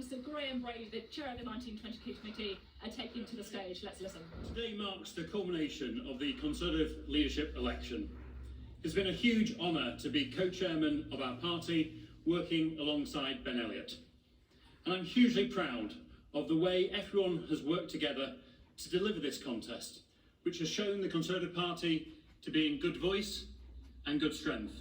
Sir Graham Brady, the chair of the 1922 committee, taking to the stage. Let's listen. Today marks the culmination of the Conservative leadership election. It's been a huge honour to be co-chairman of our party, working alongside Ben Elliott. And I'm hugely proud of the way everyone has worked together to deliver this contest, which has shown the Conservative Party to be in good voice and good strength.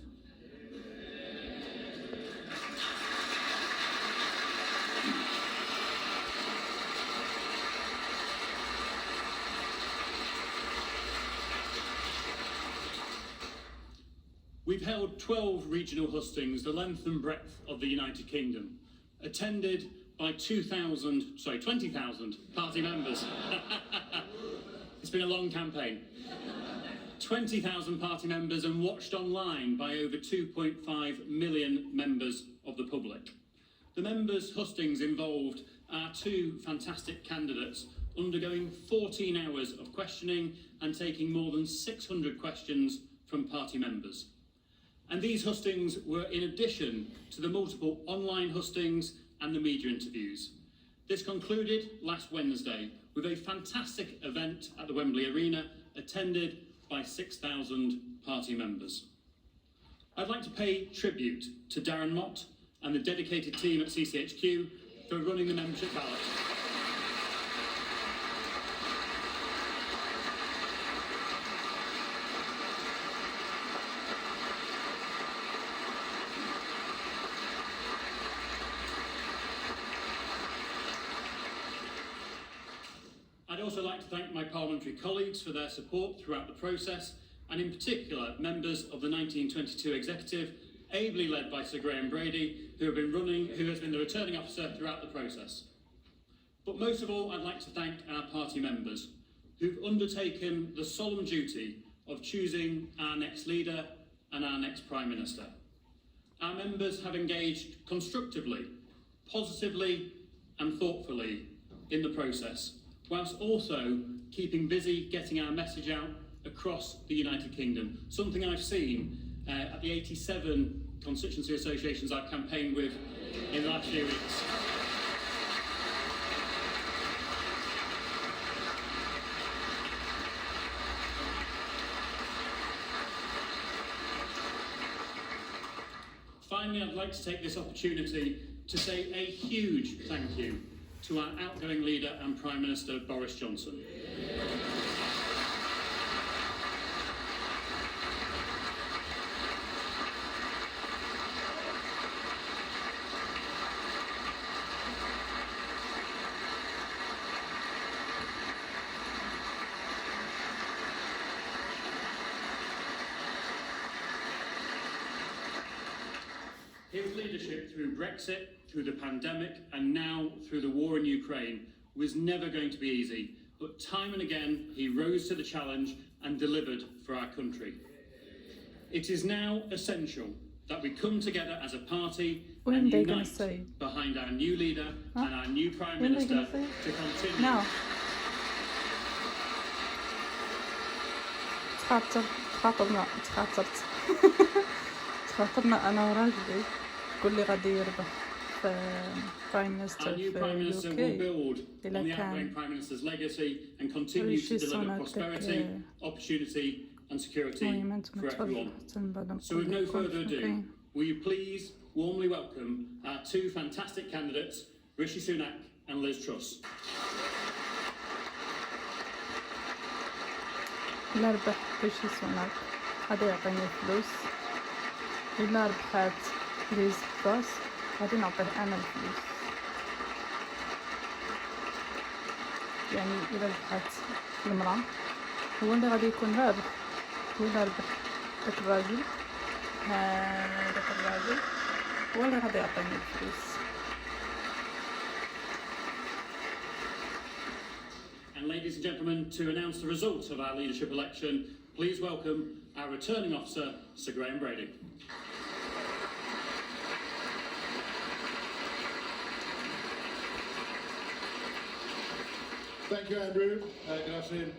We've held 12 regional hustings, the length and breadth of the United Kingdom, attended by 20,000 party members. It's been a long campaign. 20,000 party members and watched online by over 2.5 million members of the public. The members' hustings involved our two fantastic candidates undergoing 14 hours of questioning and taking more than 600 questions from party members. And these hustings were in addition to the multiple online hustings and the media interviews. This concluded last Wednesday with a fantastic event at the Wembley Arena, attended by 6,000 party members. I'd like to pay tribute to Darren Mott and the dedicated team at CCHQ for running the membership ballot. I'd also like to thank my parliamentary colleagues for their support throughout the process, and in particular members of the 1922 executive, ably led by Sir Graham Brady, who has been the returning officer throughout the process. But most of all, I'd like to thank our party members who've undertaken the solemn duty of choosing our next leader and our next Prime Minister. Our members have engaged constructively, positively and thoughtfully in the process, whilst also keeping busy getting our message out across the United Kingdom, something I've seen at the 87 constituency associations I've campaigned with in the last few weeks. Finally, I'd like to take this opportunity to say a huge thank you to our outgoing leader and Prime Minister, Boris Johnson. His leadership through Brexit, through the pandemic, and now through the war in Ukraine was never going to be easy, but time and again he rose to the challenge and delivered for our country. It is now essential that we come together as a party and unite behind our new leader and our new Prime Minister to continue. No. تخاطبنا أنا وراجلي تقول لي غادي يربح في Prime Minister Our new Prime Minister will build on the outgoing Prime Minister's legacy and continue to deliver prosperity, opportunity and security for everyone. So with no further ado, will you please warmly welcome our two fantastic candidates, Rishi Sunak and Liz Truss. إلا ربح ريشي سوناك غادي يعطيني فلوس، إلا ربحات ليز تروس غادي نعطيه أنا الفلوس. يعني إلا ربحات المرأة هو اللي غادي يكون رابح، وإلا ربح داك الراجل هو اللي غادي يعطيني الفلوس. And ladies and gentlemen, to announce the results of our leadership election, please welcome our returning officer, Sir Graham Brady. Thank you, Andrew. Good afternoon,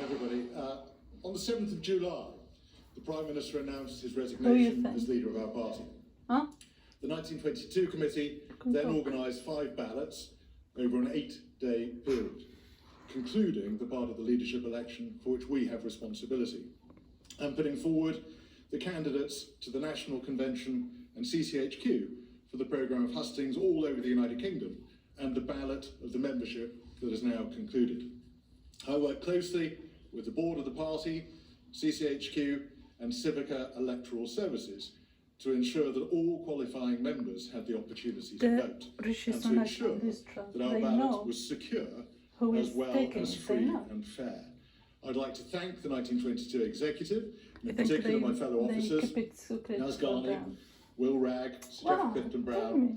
everybody. On the 7th of July, the Prime Minister announced his resignation as leader of our party. Huh? The 1922 committee then organised 5 ballots over an 8-day period, concluding the part of the leadership election for which we have responsibility, and putting forward the candidates to the National Convention and CCHQ for the programme of hustings all over the United Kingdom and the ballot of the membership that is now concluded. I work closely with the board of the party, CCHQ and Civica Electoral Services to ensure that all qualifying members had the opportunity to vote Rishi and to Sunak ensure and Liz Truss, that our they ballot know was secure who as is well taking as it, they free know. and fair. I'd like to thank the 1922 executive, I in think particular my fellow they officers, keep it secret Naz for Ghani, them. Will Ragg, Steph Wow, Clifton tell Brown, me.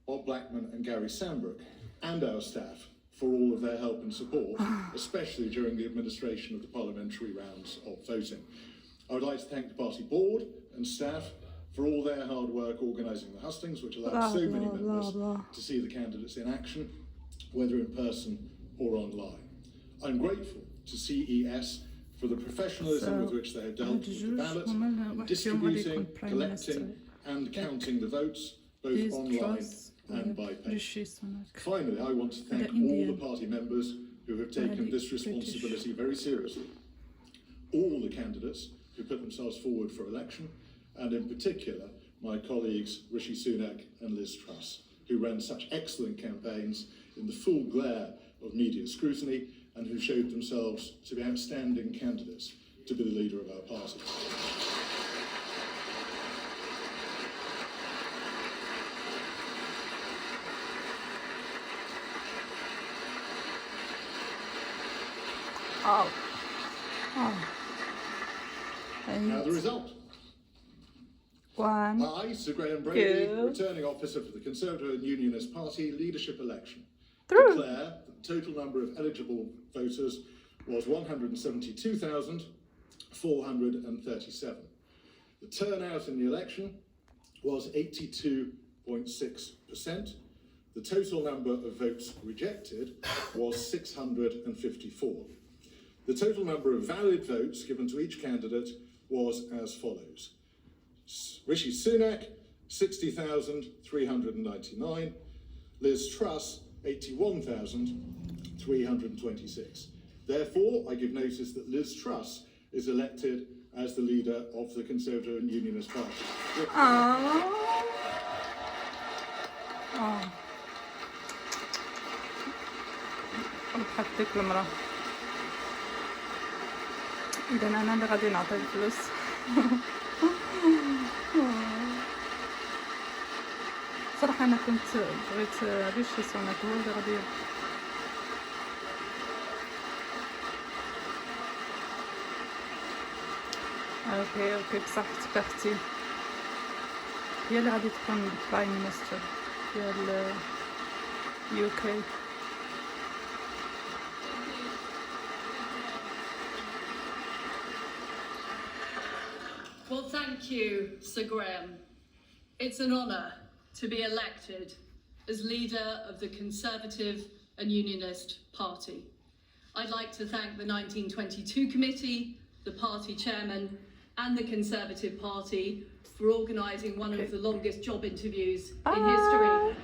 Bob Blackman and Gary Sandbrook, and our staff for all of their help and support, especially during the administration of the parliamentary rounds of voting. I would like to thank the party board and staff for all their hard work organising the hustings, which allowed Blah, so many blah, members blah, blah. to see the candidates in action, whether in person or online. I'm grateful to CES for the professionalism with which they have dealt with the ballot, distributing, collecting and counting the votes, both Liz online Truss and by with paper. Rishi Sunak. Finally, I want to thank all Indian. the party members who have taken this responsibility very seriously. All the candidates who put themselves forward for election, and in particular, my colleagues Rishi Sunak and Liz Truss, who ran such excellent campaigns in the full glare of media scrutiny and who showed themselves to be outstanding candidates to be the leader of our party. Oh. Oh. Now the And result. 1, I, Sir Graham Brady, Two. returning officer for the Conservative and Unionist Party leadership election, Through. declare that the total number of eligible voters was 172,437. The turnout in the election was 82.6%. The total number of votes rejected was 654. The total number of valid votes given to each candidate was as follows. Rishi Sunak, 60,399. Liz Truss, 81,326. Therefore, I give notice that Liz Truss is elected as the leader of the Conservative and Unionist Party. Oh. Oh. ضحكتك المرة. إذا أنا اللي غادي نعطي الفلوس. صراحة أنا كنت بغيت ريشي سوناك هو اللي غادي اوكي بصحتك اختي هي اللي غادي تكون برايم مينستر ديال UK. Well, thank you, Sir Graham. It's an honour to be elected as leader of the Conservative and Unionist Party. I'd like to thank the 1922 committee, the party chairman and the Conservative Party for organising one of the longest job interviews in history.